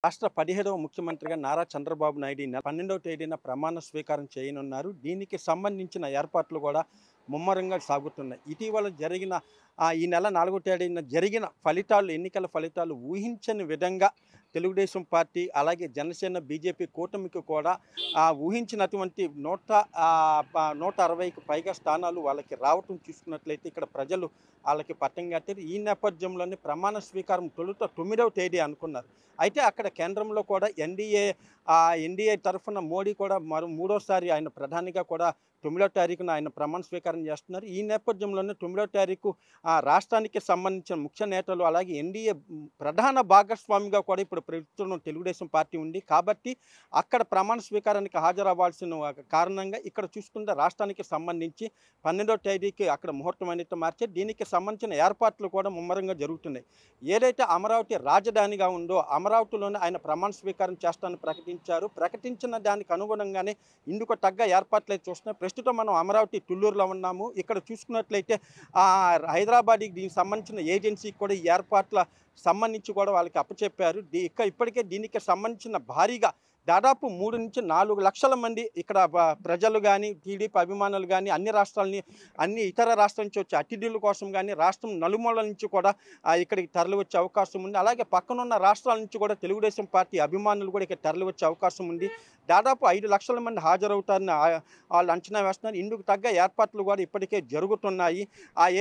రాష్ట్ర 17వ ముఖ్యమంత్రిగా నారా చంద్రబాబు నాయుడు ఈ నెల 12వ తేదీన ప్రమాణ స్వీకారం చేయనున్నారు. దీనికి సంబంధించిన ఏర్పాట్లు కూడా ముమ్మరంగా సాగుతున్నాయి. ఇటీవల జరిగిన ఈ నెల 4వ తేదీన జరిగిన ఎన్నికల ఫలితాలు ఊహించని విధంగా తెలుగుదేశం పార్టీ, అలాగే జనసేన, బీజేపీ కూటమికి కూడా ఊహించినటువంటి 160కి పైగా స్థానాలు వాళ్ళకి రావటం చూసుకున్నట్లయితే ఇక్కడ ప్రజలు వాళ్ళకి పట్టం కట్టారు. ఈ నేపథ్యంలోనే ప్రమాణ స్వీకారం తొలుత 9వ తేదీ అనుకున్నారు. అయితే అక్కడ కేంద్రంలో కూడా ఎన్డీఏ తరఫున మోడీ కూడా మూడోసారి ఆయన ప్రధానిగా కూడా 9వ తారీఖున ఆయన ప్రమాణ స్వీకారం చేస్తున్నారు. ఈ నేపథ్యంలోనే 9వ తారీఖు రాష్ట్రానికి సంబంధించిన ముఖ్య నేతలు, అలాగే ఎన్డీఏ ప్రధాన భాగస్వామిగా కూడా ఇప్పుడు ప్రభుత్వం తెలుగుదేశం పార్టీ ఉంది. కాబట్టి అక్కడ ప్రమాణ స్వీకారానికి హాజరవ్వాల్సిన కారణంగా ఇక్కడ చూసుకుంటే రాష్ట్రానికి సంబంధించి 12వ తేదీకి అక్కడ ముహూర్తం అనేది మార్చారు. దీనికి సంబంధించిన ఏర్పాట్లు కూడా ముమ్మరంగా జరుగుతున్నాయి. ఏదైతే అమరావతి రాజధానిగా ఉందో అమరావతిలోనే ఆయన ప్రమాణ స్వీకారం చేస్తానని ప్రకటించారు. ప్రకటించిన దానికి అనుగుణంగానే ఇందుకు తగ్గ ఏర్పాట్లు అయితే చూస్తున్నాయి. ప్రస్తుతం మనం అమరావతి తుళ్ళూరులో ఉన్నాము. ఇక్కడ చూసుకున్నట్లయితే హైదరాబాద్కి దీనికి సంబంధించిన ఏజెన్సీకి కూడా ఈ ఏర్పాట్ల సంబంధించి కూడా వాళ్ళకి అప్పచెప్పారు. ఇప్పటికే దీనికి సంబంధించిన భారీగా దాదాపు 3-4 లక్షల మంది ఇక్కడ ప్రజలు కానీ, టీడీపీ అభిమానులు కానీ, అన్ని ఇతర రాష్ట్రాల నుంచి వచ్చే అతిథుల కోసం కానీ రాష్ట్రం నలుమూలల నుంచి కూడా ఇక్కడికి తరలి వచ్చే అవకాశం ఉంది. అలాగే పక్కనున్న రాష్ట్రాల నుంచి కూడా తెలుగుదేశం పార్టీ అభిమానులు కూడా ఇక్కడ తరలి వచ్చే అవకాశం ఉంది. దాదాపు 5 లక్షల మంది హాజరవుతారని వాళ్ళు అంచనా వేస్తున్నారు. ఇందుకు తగ్గ ఏర్పాట్లు కూడా ఇప్పటికే జరుగుతున్నాయి.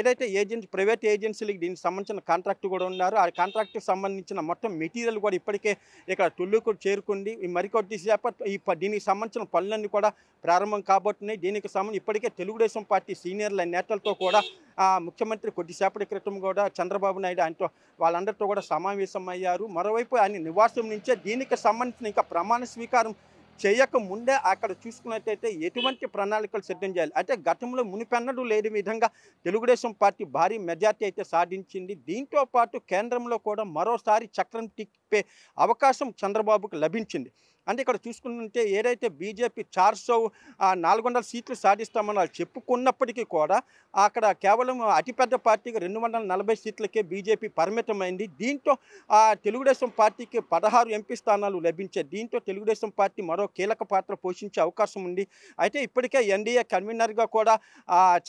ఏదైతే ప్రైవేట్ ఏజెన్సీలకు దీనికి సంబంధించిన కాంట్రాక్ట్ కూడా ఉన్నారు. ఆ కాంట్రాక్ట్కి సంబంధించిన మొత్తం మెటీరియల్ కూడా ఇప్పటికే ఇక్కడ తుళ్ళూకు చేరుకుంది. మరికొద్దిసేపటి దీనికి సంబంధించిన పనులన్నీ కూడా ప్రారంభం కాబోతున్నాయి. దీనికి సంబంధించి ఇప్పటికే తెలుగుదేశం పార్టీ సీనియర్ల నేతలతో కూడా ముఖ్యమంత్రి కొద్దిసేపటి క్రితం కూడా చంద్రబాబు నాయుడు ఆయనతో వాళ్ళందరితో కూడా సమావేశం అయ్యారు. మరోవైపు ఆయన నివాసం నుంచే దీనికి సంబంధించిన ఇంకా ప్రమాణ స్వీకారం చేయకముందే అక్కడ చూసుకున్నట్టయితే ఎటువంటి ప్రణాళికలు సిద్ధం చేయాలి అంటే గతంలో మునిపెన్నడూ లేని విధంగా తెలుగుదేశం పార్టీ భారీ మెజార్టీ అయితే సాధించింది. దీంతో పాటు కేంద్రంలో కూడా మరోసారి చక్రం తిప్పే అవకాశం చంద్రబాబుకు లభించింది. అంటే ఇక్కడ చూసుకుంటే ఏదైతే బీజేపీ 400 సీట్లు సాధిస్తామని వాళ్ళు చెప్పుకున్నప్పటికీ కూడా అక్కడ కేవలం అతిపెద్ద పార్టీకి 240 సీట్లకే బీజేపీ పరిమితమైంది. దీంతో తెలుగుదేశం పార్టీకి 16 ఎంపీ స్థానాలు లభించాయి. దీంతో తెలుగుదేశం పార్టీ మరో కీలక పాత్ర పోషించే అవకాశం ఉంది. అయితే ఇప్పటికే ఎన్డీఏ కన్వీనర్గా కూడా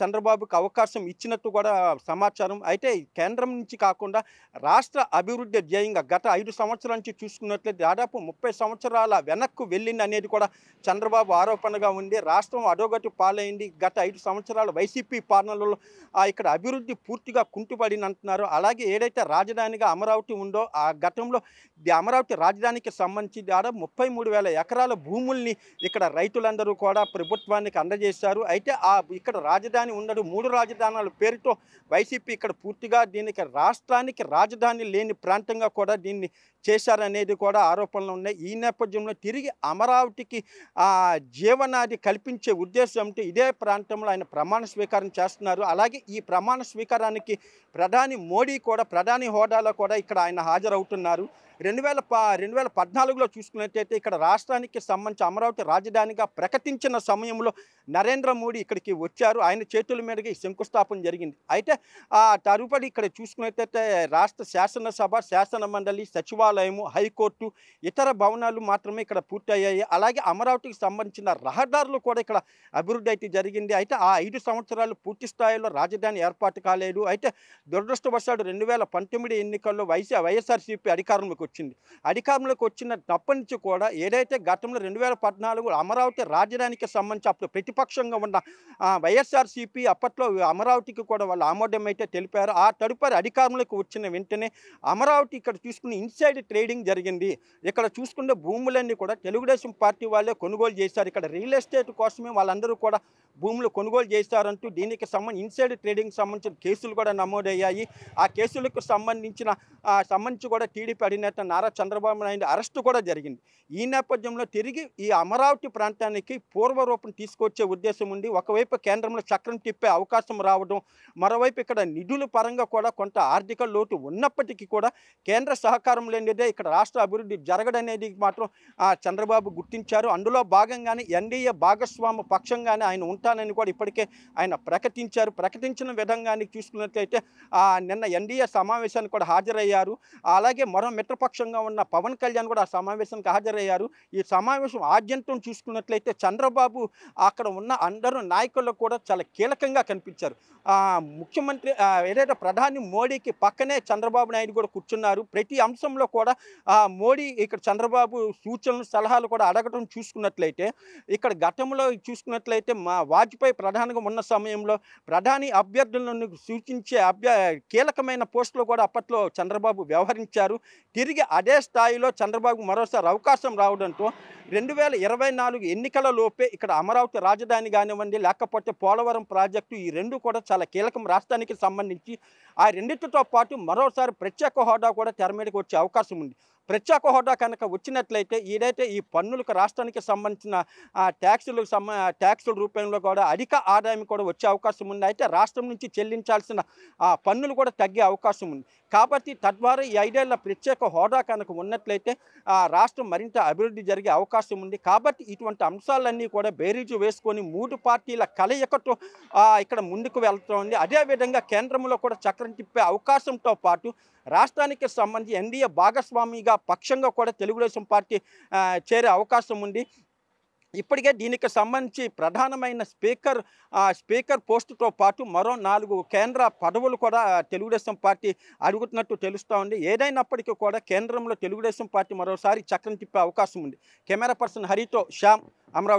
చంద్రబాబుకు అవకాశం ఇచ్చినట్టు కూడా సమాచారం. అయితే కేంద్రం నుంచి కాకుండా రాష్ట్ర అభివృద్ధి ధ్యేయంగా గత 5 సంవత్సరాల నుంచి చూసుకున్నట్లయితే దాదాపు 30 సంవత్సరాల వెనక్కు వెళ్ళింది అనేది కూడా చంద్రబాబు ఆరోపణగా ఉంది. రాష్ట్రం అధోగతి పాలైంది. గత 5 సంవత్సరాల వైసీపీ పాలనలో ఇక్కడ అభివృద్ధి పూర్తిగా కుంటుపడింది అంటున్నారు. అలాగే ఏదైతే రాజధానిగా అమరావతి ఉందో ఆ గతంలో అమరావతి రాజధానికి సంబంధించి దాదాపు 33,000 ఎకరాల భూముల్ని ఇక్కడ రైతులందరూ కూడా ప్రభుత్వానికి అందజేశారు. అయితే ఇక్కడ రాజధాని ఉండదు. 3 రాజధానుల పేరుతో వైసీపీ ఇక్కడ పూర్తిగా దీనికి రాష్ట్రానికి రాజధాని లేని ప్రాంతంగా కూడా దీన్ని చేశారనేది కూడా ఆరోపణలు ఉన్నాయి. ఈ నేపథ్యంలో తిరిగి అమరావతికి జీవనాది కల్పించే ఉద్దేశంతో ఇదే ప్రాంతంలో ఆయన ప్రమాణ స్వీకారం చేస్తున్నారు. అలాగే ఈ ప్రమాణ స్వీకారానికి ప్రధాని మోడీ కూడా ప్రధాని హోదాలో కూడా ఇక్కడ ఆయన హాజరవుతున్నారు. 2014లో చూసుకున్నట్లయితే ఇక్కడ రాష్ట్రానికి సంబంధించి అమరావతి రాజధానిగా ప్రకటించిన సమయంలో నరేంద్ర మోడీ ఇక్కడికి వచ్చారు. ఆయన చేతుల మీదుగా ఈ శంకుస్థాపన జరిగింది. అయితే తదుపరి ఇక్కడ చూసుకున్నట్లయితే రాష్ట్ర శాసనసభ, శాసన మండలి, సచివాలయము, హైకోర్టు, ఇతర భవనాలు మాత్రమే ఇక్కడ పూర్తయ్యాయి. అలాగే అమరావతికి సంబంధించిన రహదారులు కూడా ఇక్కడ అభివృద్ధి అయితే జరిగింది. అయితే ఆ 5 సంవత్సరాలు పూర్తి స్థాయిలో రాజధాని ఏర్పాటు కాలేదు. అయితే దురదృష్టవశాత్తు 2019 ఎన్నికల్లో వైఎస్ఆర్సీపీ అధికారంలోకి వచ్చింది. అధికారంలోకి వచ్చినప్పటి నుంచి కూడా ఏదైతే గతంలో 2014 అమరావతి రాజధానికి సంబంధించి అప్పుడు ప్రతిపక్షంగా ఉన్న వైఎస్ఆర్సీపీ అప్పట్లో అమరావతికి కూడా వాళ్ళు ఆమోదం అయితే తెలిపారు. ఆ తదుపరి అధికారంలోకి వచ్చిన వెంటనే అమరావతి ఇక్కడ చూసుకుని ఇన్సైడ్ ట్రేడింగ్ జరిగింది. ఇక్కడ చూసుకునే భూములన్నీ కూడా తెలుగుదేశం పార్టీ వాళ్ళే కొనుగోలు చేశారు. ఇక్కడ రియల్ ఎస్టేట్ కోసమే వాళ్ళందరూ కూడా భూములు కొనుగోలు చేశారంటూ దీనికి సంబంధించి ఇన్సైడ్ ట్రేడింగ్ సంబంధించిన కేసులు కూడా నమోదయ్యాయి. ఆ కేసులకు సంబంధించి కూడా టీడీపీ అధినేత నారా చంద్రబాబు నాయుడు అరెస్టు కూడా జరిగింది. ఈ నేపథ్యంలో తిరిగి ఈ అమరావతి ప్రాంతానికి పూర్వరూపం తీసుకొచ్చే ఉద్దేశం ఉంది. ఒకవైపు కేంద్రంలో చక్రం తిప్పే అవకాశం రావడం, మరోవైపు ఇక్కడ నిధుల పరంగా కూడా కొంత ఆర్థిక లోటు ఉన్నప్పటికీ కూడా కేంద్ర సహకారం లేనిదే ఇక్కడ రాష్ట్ర అభివృద్ధి జరగడనేది మాత్రం చంద్రబాబు గుర్తించారు. అందులో భాగంగానే ఎన్డీఏ భాగస్వామ్య పక్షంగానే ఆయన ఉంటానని కూడా ఇప్పటికే ఆయన ప్రకటించారు. ప్రకటించిన విధంగానే చూసుకున్నట్లయితే నిన్న ఎన్డీఏ సమావేశానికి కూడా హాజరయ్యారు. అలాగే మరో మిత్రపక్ష ప్రతిపక్షంగా ఉన్న పవన్ కళ్యాణ్ కూడా ఆ సమావేశానికి హాజరయ్యారు. ఈ సమావేశం ఆద్యంతం చూసుకున్నట్లయితే చంద్రబాబు అక్కడ ఉన్న అందరూ నాయకులు కూడా చాలా కీలకంగా కనిపించారు. ముఖ్యమంత్రి ఏదైతే ప్రధాని మోడీకి పక్కనే చంద్రబాబు నాయుడు కూడా కూర్చున్నారు. ప్రతి అంశంలో కూడా మోడీ ఇక్కడ చంద్రబాబు సూచనలు, సలహాలు కూడా అడగటం చూసుకున్నట్లయితే ఇక్కడ గతంలో చూసుకున్నట్లయితే వాజ్పేయి ప్రధానిగా ఉన్న సమయంలో ప్రధాని అభ్యర్థులను సూచించే కీలకమైన పోస్టులు కూడా అప్పట్లో చంద్రబాబు వ్యవహరించారు. తిరిగి అదే స్థాయిలో చంద్రబాబు మరోసారి అవకాశం రావడంతో 2024 ఎన్నికల లోపే ఇక్కడ అమరావతి రాజధాని కానివ్వండి, లేకపోతే పోలవరం ప్రాజెక్టు, ఈ రెండు కూడా చాలా కీలకం రాష్ట్రానికి సంబంధించి. ఆ రెండింటితో పాటు మరోసారి ప్రత్యేక హోదా కూడా తెర మీదకి వచ్చే అవకాశం ఉంది. ప్రత్యేక హోదా కనుక వచ్చినట్లయితే ఏదైతే ఈ పన్నులకు రాష్ట్రానికి సంబంధించిన ట్యాక్సుల రూపంలో కూడా అధిక ఆదాయం కూడా వచ్చే అవకాశం ఉంది. అయితే రాష్ట్రం నుంచి చెల్లించాల్సిన పన్నులు కూడా తగ్గే అవకాశం ఉంది. కాబట్టి తద్వారా ఈ 5 ఏళ్ల ప్రత్యేక హోదా కనుక ఉన్నట్లయితే రాష్ట్రం మరింత అభివృద్ధి జరిగే అవకాశం ఉంది. కాబట్టి ఇటువంటి అంశాలన్నీ కూడా బేరీజు వేసుకొని 3 పార్టీల కలయికతో ఇక్కడ ముందుకు వెళ్తోంది. అదేవిధంగా కేంద్రంలో కూడా చక్రం తిప్పే అవకాశంతో పాటు రాష్ట్రానికి సంబంధించి ఎన్డీఏ భాగస్వామిగా పక్షంగా కూడా తెలుగుదేశం పార్టీ చేరే అవకాశం ఉంది. ఇప్పటికే దీనికి సంబంధించి ప్రధానమైన స్పీకర్ పోస్టుతో పాటు మరో 4 కేంద్ర పదవులు కూడా తెలుగుదేశం పార్టీ అడుగుతున్నట్టు తెలుస్తూ ఉంది. ఏదైనప్పటికీ కూడా కేంద్రంలో తెలుగుదేశం పార్టీ మరోసారి చక్రం తిప్పే అవకాశం ఉంది. కెమెరా పర్సన్ హరితో శ్యామ్, అమరావతి.